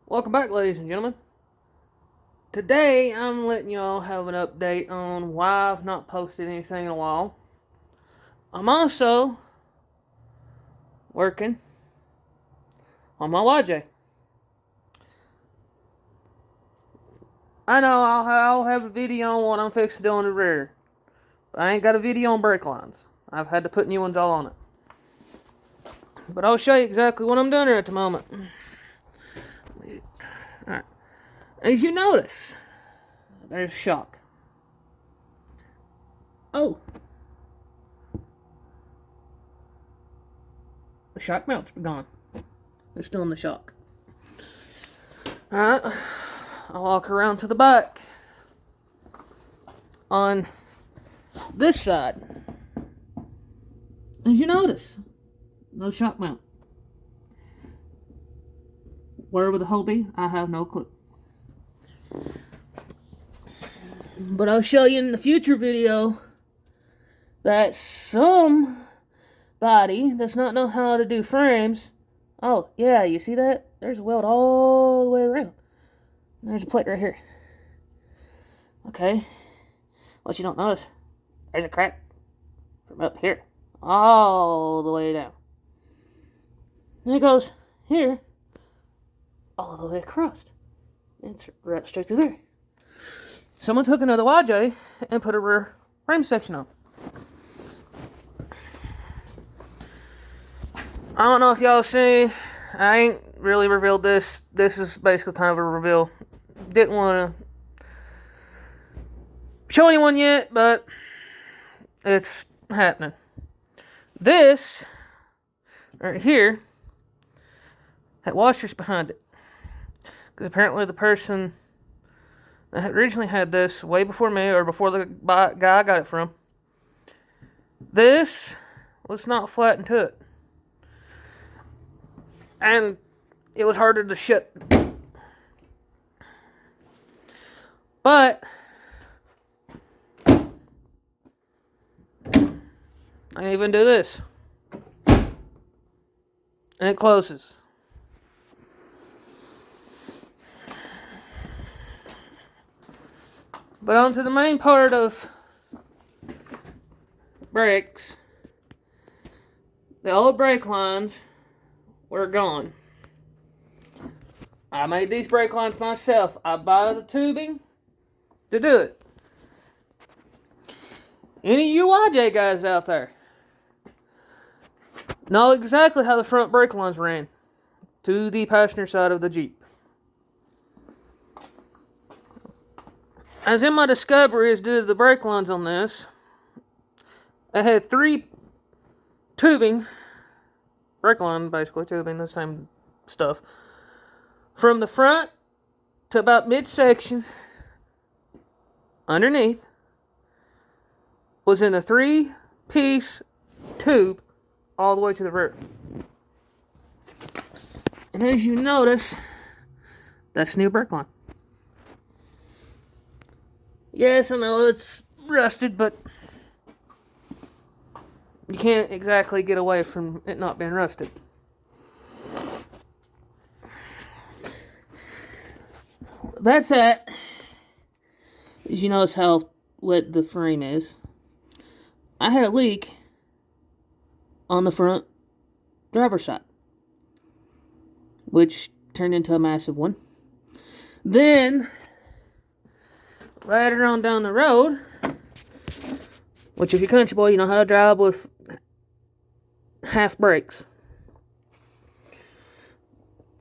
Welcome back, ladies and gentlemen. Today, I'm letting y'all have an update on why I've not posted anything in a while. I'm also working on my YJ. I know I'll have a video on what I'm fixing to do on the rear, but I ain't got a video on brake lines. I've had to put new ones all on it. But I'll show you exactly what I'm doing here at the moment. Alright. As you notice, there's shock. Oh. The shock mount's gone. It's still in the shock. Alright. I'll walk around to the back. On this side, as you notice, no shock mount. Where would the hole be? I have no clue. But I'll show you in the future video that somebody does not know how to do frames. Oh, yeah, you see that? There's a weld all the way around. There's a plate right here. Okay. What you don't notice, there's a crack from up here all the way down. And it goes here all the way across. It's right straight through there. Someone took another YJ and put a rear frame section on. I don't know if y'all see, I ain't really revealed this. This is basically kind of a reveal. Didn't want to show anyone yet, but it's happening. This right here had washers behind it, because apparently the person that originally had this way before me, or before the guy I got it from, this was not flattened to it, and it was harder to shut. But I can even do this, and it closes. But on to the main part of brakes. The old brake lines were gone. I made these brake lines myself. I buy the tubing to do it. Any of you YJ guys out there know exactly how the front brake lines ran to the passenger side of the Jeep. As in my discoveries due to the brake lines on this, I had 3 tubing, brake line basically, tubing, the same stuff, from the front to about midsection underneath was in a 3-piece tube all the way to the rear. And as you notice, that's new brake line. Yes, I know it's rusted, but you can't exactly get away from it not being rusted. That's that. As you notice how wet the frame is. I had a leak on the front driver's side, which turned into a massive one. Then later on down the road, which if you're country boy, you know how to drive with half brakes,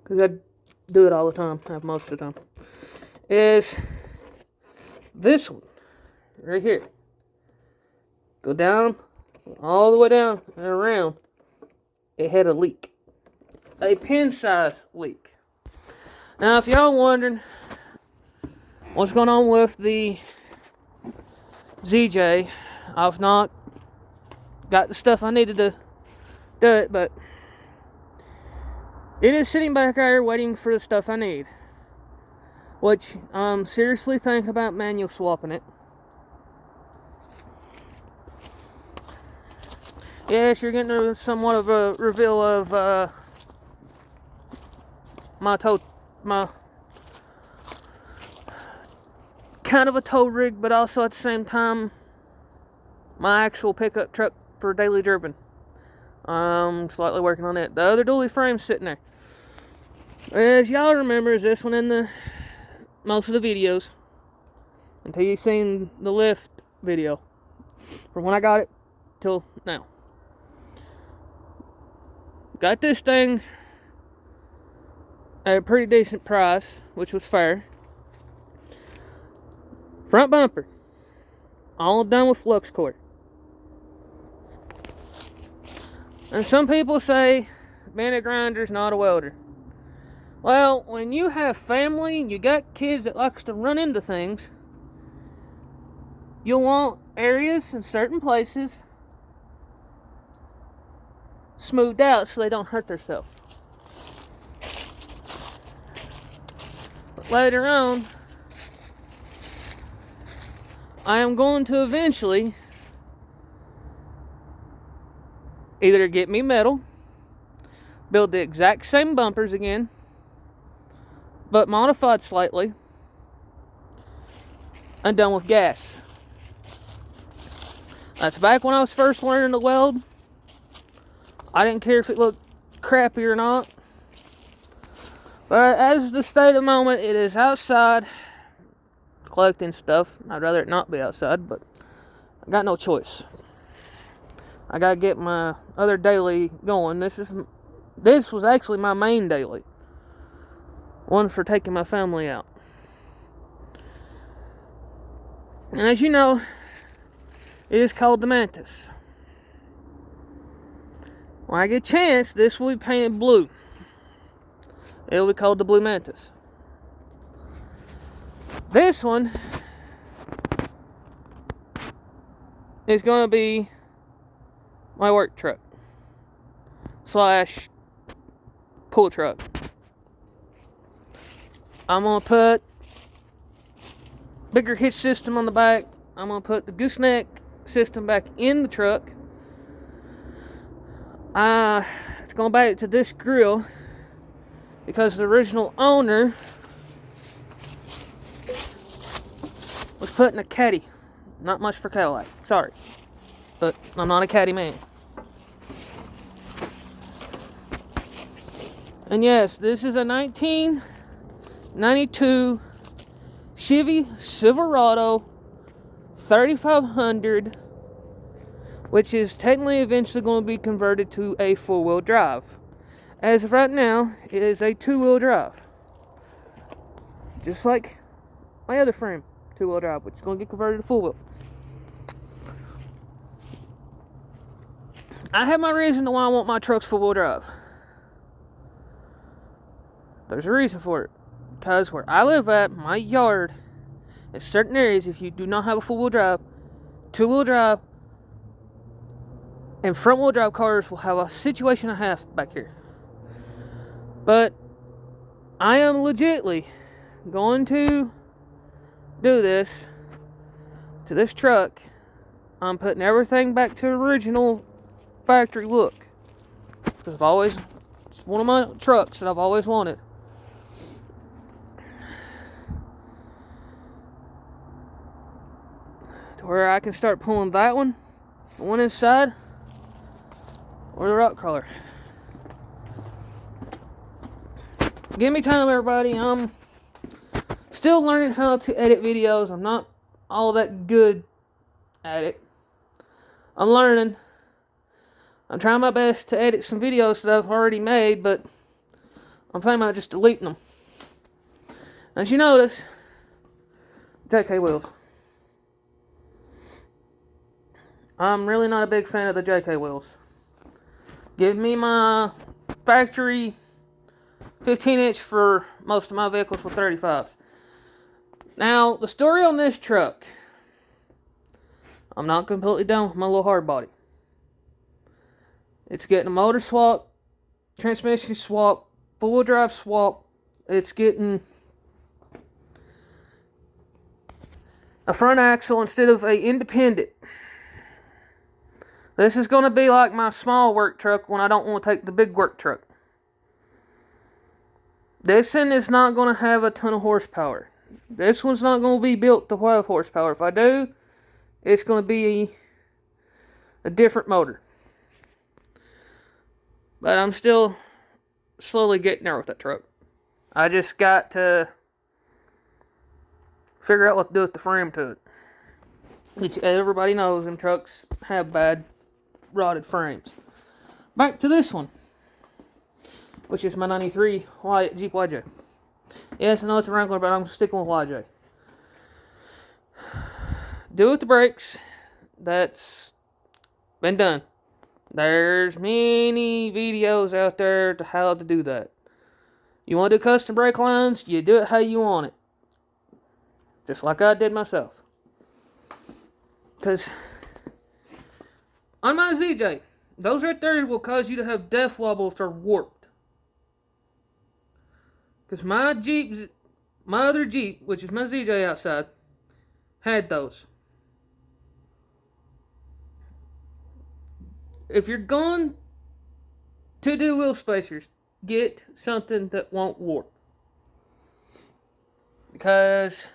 because I do it all the time, have most of the time, is this one right here. Go down, all the way down and around. It had a leak, a pin-size leak. Now, if y'all wondering what's going on with the ZJ, I've not got the stuff I needed to do it, but it is sitting back there waiting for the stuff I need, which I'm seriously thinking about manual swapping it. Yes, you're getting somewhat of a reveal of my tow my kind of a tow rig, but also at the same time my actual pickup truck for daily driven. I'm slightly working on it. The other dually frame's sitting there. As y'all remember, is this one in the most of the videos until you seen the lift video from when I got it till now. Got this thing at a pretty decent price, which was fair. Front bumper, all done with flux core. And some people say being a grinder's not a welder. Well, when you have family and you got kids that likes to run into things, you'll want areas in certain places smoothed out so they don't hurt themselves. But later on, I am going to eventually either get me metal, build the exact same bumpers again, but modified slightly, and done with gas. That's back when I was first learning to weld. I didn't care if it looked crappy or not. But as the state of the moment, it is outside collecting stuff. I'd rather it not be outside, but I got no choice. I gotta get my other daily going. This was actually my main daily. One for taking my family out. And as you know, it is called the Mantis. When I get a chance, this will be painted blue. It will be called the Blue Mantis. This one is going to be my work truck / pull truck. I'm going to put bigger hitch system on the back. I'm going to put the gooseneck system back in the truck. It's going back to this grill because the original owner was putting a caddy. Not much for Cadillac, sorry, but I'm not a caddy man. And yes, this is a 1992 Chevy Silverado 3500, which is technically eventually going to be converted to a four-wheel drive. As of right now, it is a two-wheel drive. Just like my other frame, two-wheel drive, which is going to get converted to four-wheel. I have my reason to why I want my trucks four-wheel drive. There's a reason for it. Because where I live at, my yard, in certain areas, if you do not have a four-wheel drive, two-wheel drive, and front-wheel drive cars will have a situation and a half back here. But I am legitimately going to do this to this truck. I'm putting everything back to original factory look. Because it's one of my trucks that I've always wanted. To where I can start pulling that one, the one inside, or the rock crawler. Give me time, everybody. I'm still learning how to edit videos. I'm not all that good at it. I'm learning. I'm trying my best to edit some videos that I've already made, but I'm thinking about just deleting them. As you notice, JK wheels. I'm really not a big fan of the JK wheels. Give me my factory 15-inch for most of my vehicles with 35s. Now, the story on this truck, I'm not completely done with my little hard body. It's getting a motor swap, transmission swap, four-wheel drive swap. It's getting a front axle instead of a independent. This is going to be like my small work truck when I don't want to take the big work truck. This one is not going to have a ton of horsepower. This one's not going to be built to have horsepower. If I do, it's going to be a different motor. But I'm still slowly getting there with that truck. I just got to figure out what to do with the frame to it. Which everybody knows them trucks have bad rotted frames. Back to this one, which is my 93 Jeep YJ. Yes, I know it's a Wrangler, but I'm sticking with YJ. Do with the brakes. That's been done. There's many videos out there to how to do that. You want to do custom brake lines, you do it how you want it. Just like I did myself. Because on my ZJ, those right there will cause you to have death wobble if they're warped. Because my other Jeep, which is my ZJ outside, had those. If you're going to do wheel spacers, get something that won't warp. Because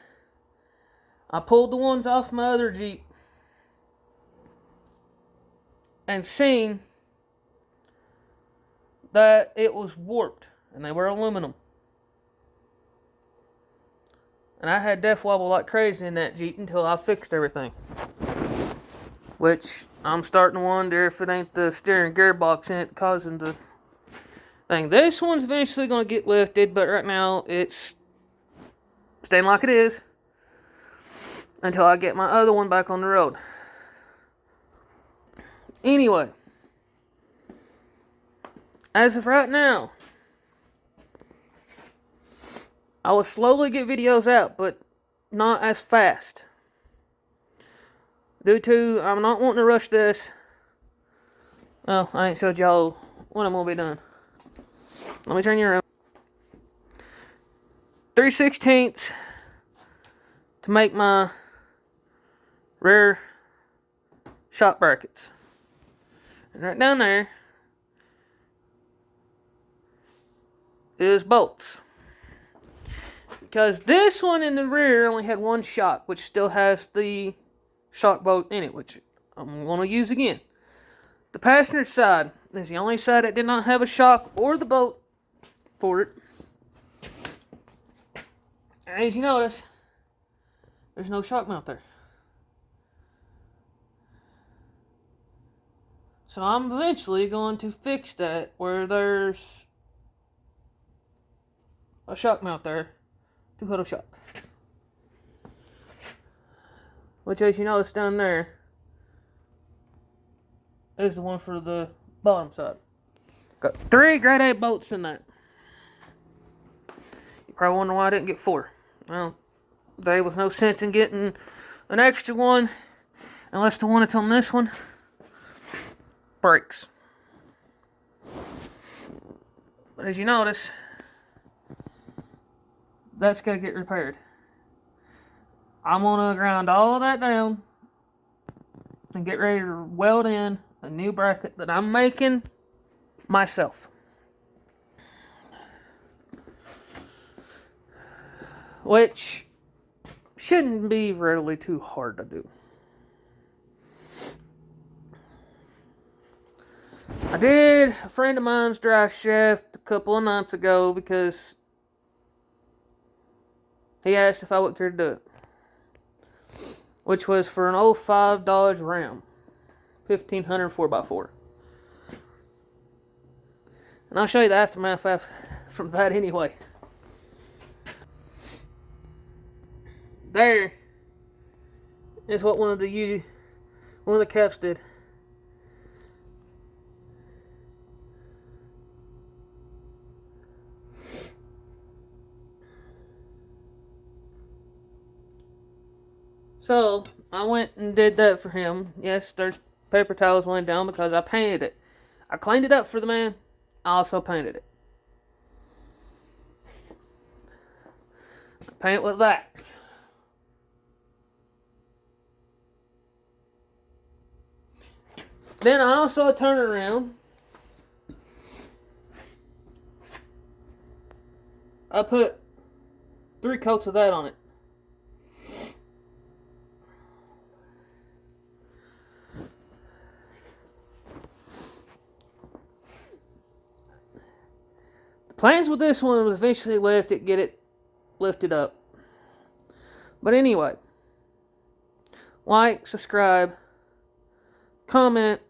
I pulled the ones off my other Jeep and seen that it was warped, and they were aluminum. And I had death wobble like crazy in that Jeep until I fixed everything. Which, I'm starting to wonder if it ain't the steering gearbox in it causing the thing. This one's eventually going to get lifted, but right now it's staying like it is until I get my other one back on the road. Anyway, as of right now, I will slowly get videos out, but not as fast. Due to, I'm not wanting to rush this. Well, I ain't showed y'all when I'm going to be done. Let me turn you around. 3/16 to make my rear shock brackets. And right down there is bolts. Because this one in the rear only had one shock, which still has the shock bolt in it, which I'm going to use again. The passenger side is the only side that did not have a shock or the bolt for it. As you notice, there's no shock mount there. So I'm eventually going to fix that where there's a shock mount there to hold a shock. Which, as you notice down there, is the one for the bottom side. Got 3 grade A bolts in that. You probably wonder why I didn't get 4. Well, there was no sense in getting an extra one unless the one that's on this one breaks. But as you notice, that's got to get repaired. I'm going to grind all of that down and get ready to weld in a new bracket that I'm making myself. Which shouldn't be really too hard to do. I did a friend of mine's dry shaft a couple of nights ago because he asked if I would care to do it. Which was for an 05 Dodge Ram. 1500 4x4. And I'll show you the aftermath from that anyway. There is what one of the caps did. So, I went and did that for him. Yes, there's paper towels laying down because I painted it. I cleaned it up for the man. I also painted it. I paint it with that. Then I also turn around I put 3 coats of that on it. The plans with this one was eventually get it lifted up. But anyway, like, subscribe, comment,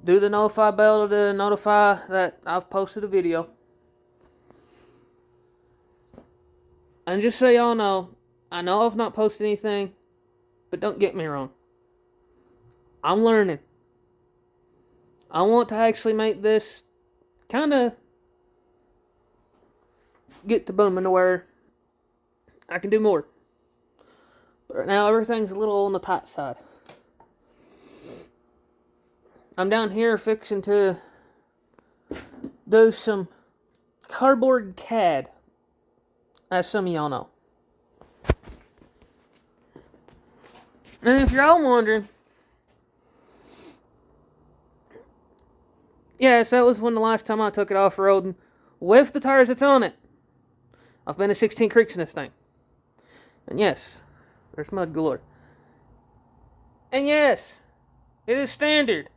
do the notify bell to notify that I've posted a video. And just so y'all know, I know I've not posted anything, but don't get me wrong. I'm learning. I want to actually make this kind of get to booming to where I can do more. But right now, everything's a little on the tight side. I'm down here fixing to do some cardboard CAD, as some of y'all know. And if you're all wondering, yes, that was when the last time I took it off-roading with the tires that's on it. I've been to 16 creeks in this thing. And yes, there's mud galore. And yes, it is standard.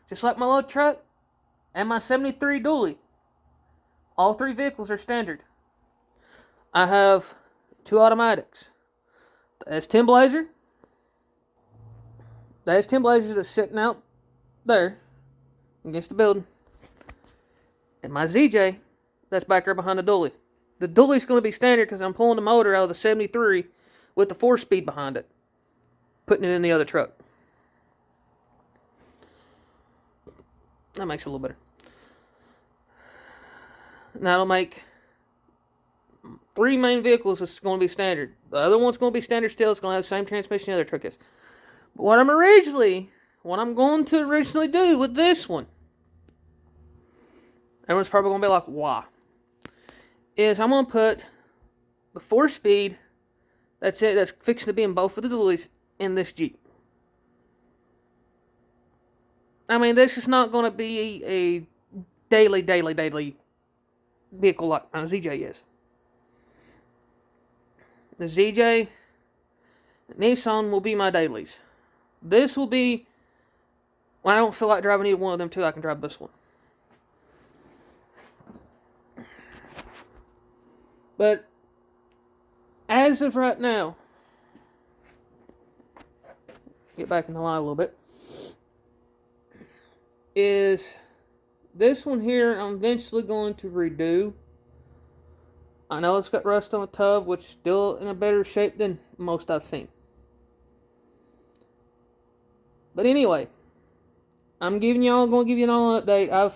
Just like my load truck and my 73 dually. All 3 vehicles are standard. I have 2 automatics. The S10 Blazer. The S10 Blazer that's sitting out there against the building. And my ZJ that's back there behind the dually. The dually's going to be standard because I'm pulling the motor out of the 73 with the 4-speed behind it. Putting it in the other truck. That makes it a little better. And that'll make 3 main vehicles is going to be standard. The other one's going to be standard still. It's going to have the same transmission the other truck is. But what I'm going to originally do with this one, everyone's probably going to be like, why? Is I'm going to put the 4-speed that's fixing to be in both of the dualies in this Jeep. I mean, this is not going to be a daily vehicle like my ZJ is. The ZJ, Nissan will be my dailies. This will be, when I don't feel like driving either one of them two, I can drive this one. But, as of right now, get back in the line a little bit, is this one here I'm eventually going to redo. I know it's got rust on the tub, which is still in a better shape than most I've seen. But anyway, going to give you all an update. I've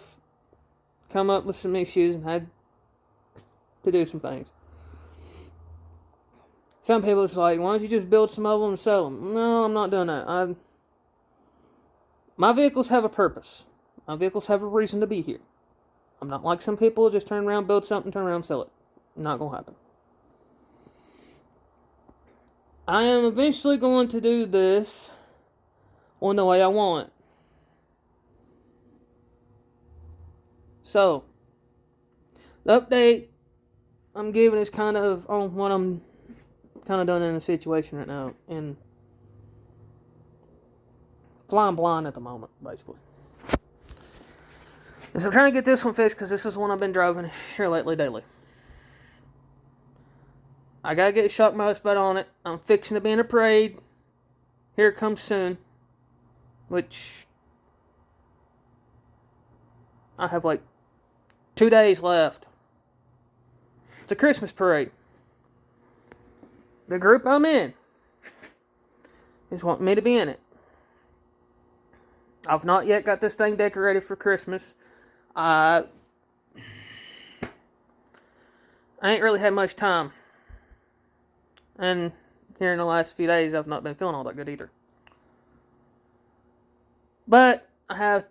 come up with some issues and had to do some things. Some people are like, why don't you just build some of them and sell them? No, I'm not doing that. My vehicles have a purpose. My vehicles have a reason to be here. I'm not like some people who just turn around, build something, turn around, sell it. Not going to happen. I am eventually going to do this on the way I want it. So, the update I'm giving is kind of on what I'm kind of doing in the situation right now. And flying blind at the moment, basically. So I'm trying to get this one fixed because this is one I've been driving here lately daily. I gotta get a shock mouse bed on it. I'm fixing to be in a parade. Here it comes soon. Which I have like 2 days left. It's a Christmas parade. The group I'm in is wanting me to be in it. I've not yet got this thing decorated for Christmas. I ain't really had much time. And here in the last few days, I've not been feeling all that good either. But I have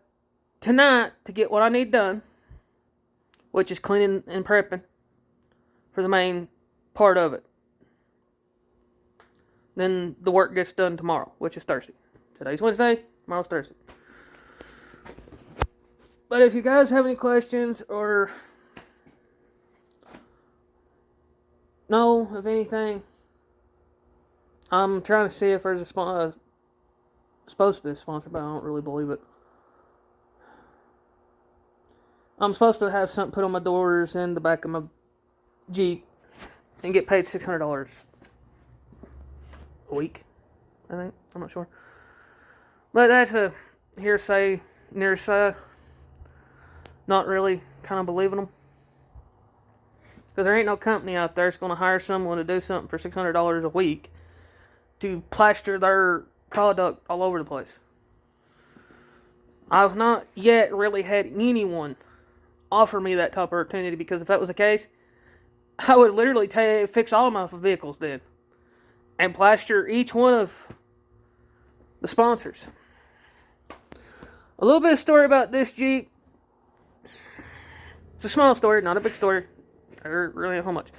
tonight to get what I need done, which is cleaning and prepping for the main part of it. Then the work gets done tomorrow, which is Thursday. Today's Wednesday, tomorrow's Thursday. But if you guys have any questions or know of anything, I'm trying to see if there's supposed to be a sponsor, but I don't really believe it. I'm supposed to have something put on my doors in the back of my Jeep and get paid $600 a week, I think. I'm not sure. But that's a hearsay, nearsay. Not really kind of believing them. Because there ain't no company out there that's going to hire someone to do something for $600 a week to plaster their product all over the place. I've not yet really had anyone offer me that type of opportunity, because if that was the case, I would literally fix all my vehicles then and plaster each one of the sponsors. A little bit of story about this Jeep. It's a small story, not a big story. I really don't know how much.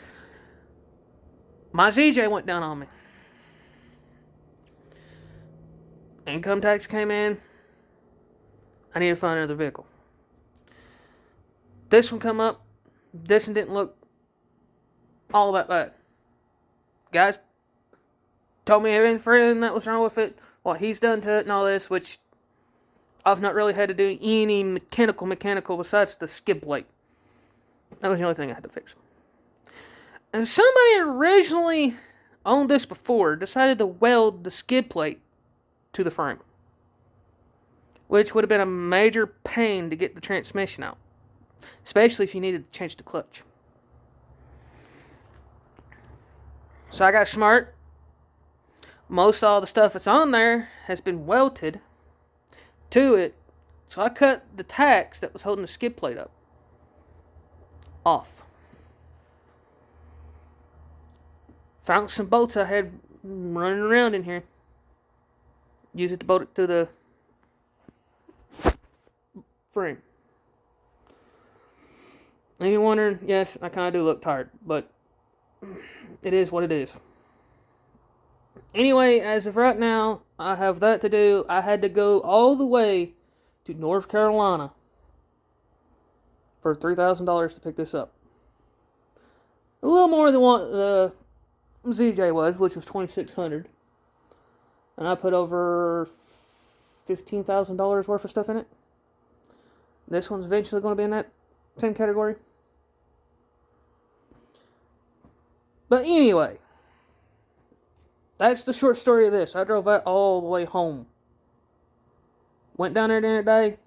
My ZJ went down on me. Income tax came in. I need to find another vehicle. This one come up. This one didn't look all that bad. Guys told me everything that was wrong with it, what he's done to it and all this, which I've not really had to do any mechanical besides the skid plate. That was the only thing I had to fix. And somebody originally owned this before decided to weld the skid plate to the frame, which would have been a major pain to get the transmission out, especially if you needed to change the clutch. So I got smart. Most all the stuff that's on there has been welded to it, so I cut the tacks that was holding the skid plate up off. Found some bolts I had running around in here. Use it to bolt it to the frame. And you're wondering, yes, I kind of do look tired, but it is what it is. Anyway, as of right now, I have that to do. I had to go all the way to North Carolina for $3,000 to pick this up. A little more than what the ZJ was, which was $2,600. And I put over $15,000 worth of stuff in it. This one's eventually going to be in that same category. But anyway, that's the short story of this. I drove that all the way home. Went down there the other day,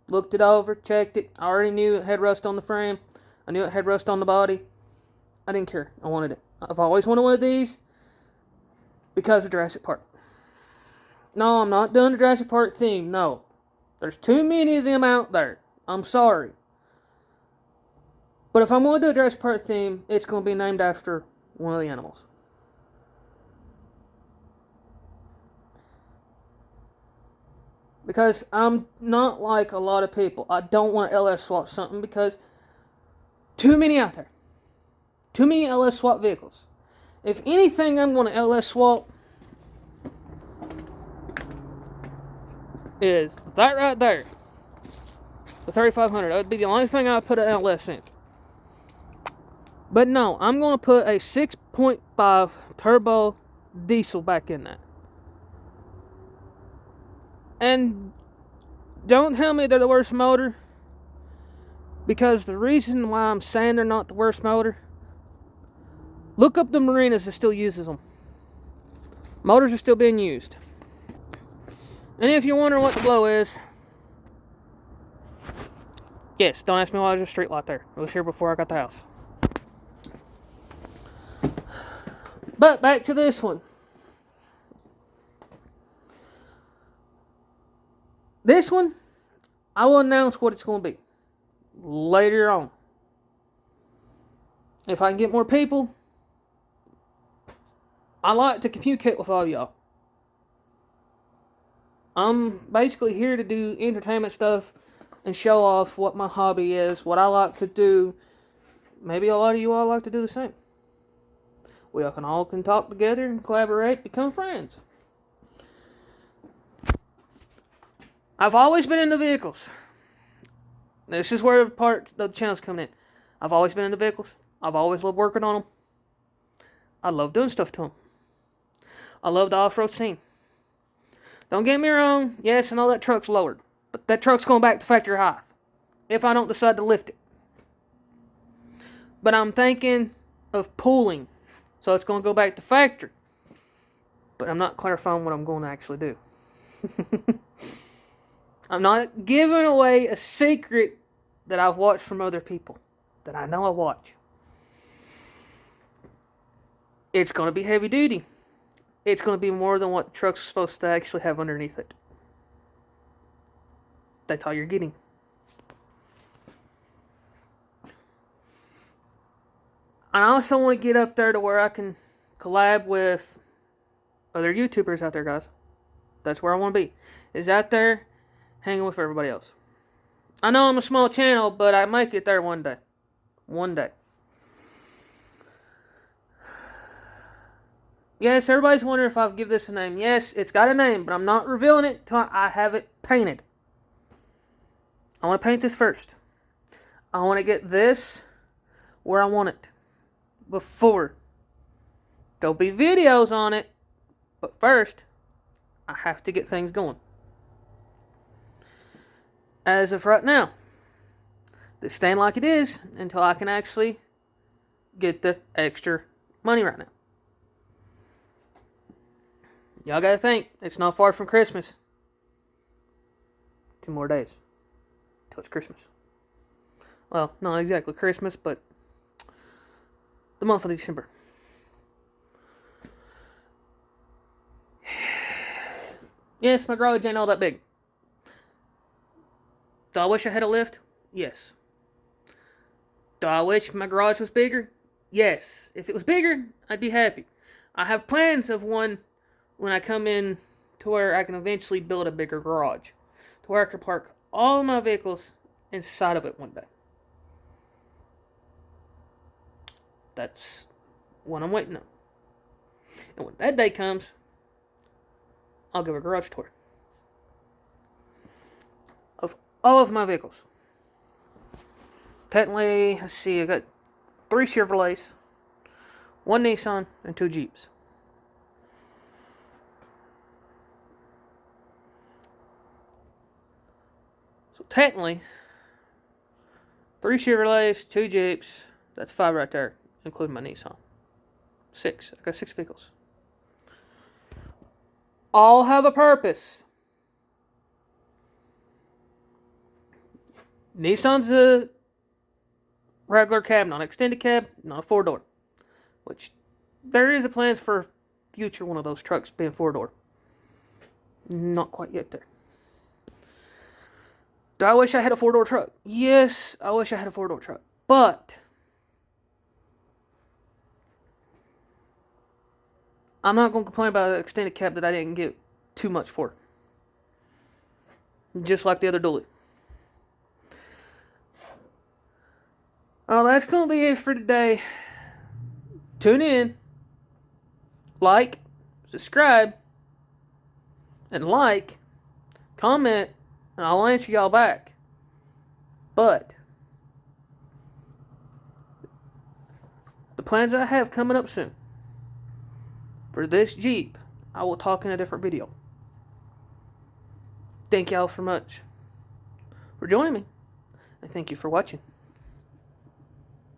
looked it over, checked it. I already knew it had rust on the frame. I knew it had rust on the body. I didn't care. I wanted it. I've always wanted one of these because of Jurassic Park. No, I'm not doing the Jurassic Park theme. No. There's too many of them out there. I'm sorry. But if I'm going to do a Jurassic Park theme, it's going to be named after one of the animals. Because I'm not like a lot of people. I don't want to LS swap something because too many out there. Too many LS swap vehicles. If anything I'm going to LS swap is that right there. The 3500. That would be the only thing I would put an LS in. But no, I'm going to put a 6.5 turbo diesel back in that. And don't tell me they're the worst motor, because the reason why I'm saying they're not the worst motor, look up the marinas that still uses them. Motors are still being used. And if you're wondering what the blow is, yes, don't ask me why there's a street light there. It was here before I got the house. But back to this one. This one, I will announce what it's going to be later on. If I can get more people, I like to communicate with all of y'all. I'm basically here to do entertainment stuff and show off what my hobby is, what I like to do. Maybe a lot of you all like to do the same. We all can talk together and collaborate, become friends. I've always been into vehicles. This is where part of the channel's coming in. I've always been into vehicles. I've always loved working on them. I love doing stuff to them. I love the off-road scene. Don't get me wrong. Yes, I know that truck's lowered. But that truck's going back to factory height. If I don't decide to lift it. But I'm thinking of pulling. So it's going to go back to factory. But I'm not clarifying what I'm going to actually do. I'm not giving away a secret that I've watched from other people. That I know I watch. It's going to be heavy duty. It's going to be more than what the truck's supposed to actually have underneath it. That's all you're getting. I also want to get up there to where I can collab with other YouTubers out there, guys. That's where I want to be. Is out there hanging with everybody else. I know I'm a small channel, but I might get there one day. One day. Yes, everybody's wondering if I'll give this a name. Yes, it's got a name, but I'm not revealing it until I have it painted. I want to paint this first. I want to get this where I want it. Before. There'll be videos on it. But first, I have to get things going. As of right now, it's staying like it is until I can actually get the extra money right now. Y'all gotta think, it's not far from Christmas. 2 more days till it's Christmas. Well, not exactly Christmas, but the month of December. Yes, my garage ain't all that big. Do I wish I had a lift? Yes. Do I wish my garage was bigger? Yes. If it was bigger, I'd be happy. I have plans of one when I come in to where I can eventually build a bigger garage. To where I can park all of my vehicles inside of it one day. That's what I'm waiting on. And when that day comes, I'll give a garage tour of all of my vehicles. Technically, let's see, I got 3 Chevrolets, 1 Nissan, and 2 Jeeps. So technically, 3 Chevrolets, 2 Jeeps, that's 5 right there, including my Nissan. 6. I got 6 vehicles. All have a purpose. Nissan's a regular cab, not an extended cab, not a 4-door. Which, there is a plans for a future one of those trucks being 4-door. Not quite yet there. Do I wish I had a 4-door truck? Yes, I wish I had a 4-door truck. But I'm not going to complain about an extended cab that I didn't get too much for. Just like the other dually. Well, that's going to be it for today. Tune in. Like. Subscribe. And like. Comment. And I'll answer y'all back. But the plans I have coming up soon for this Jeep, I will talk in a different video. Thank y'all for much for joining me. And thank you for watching.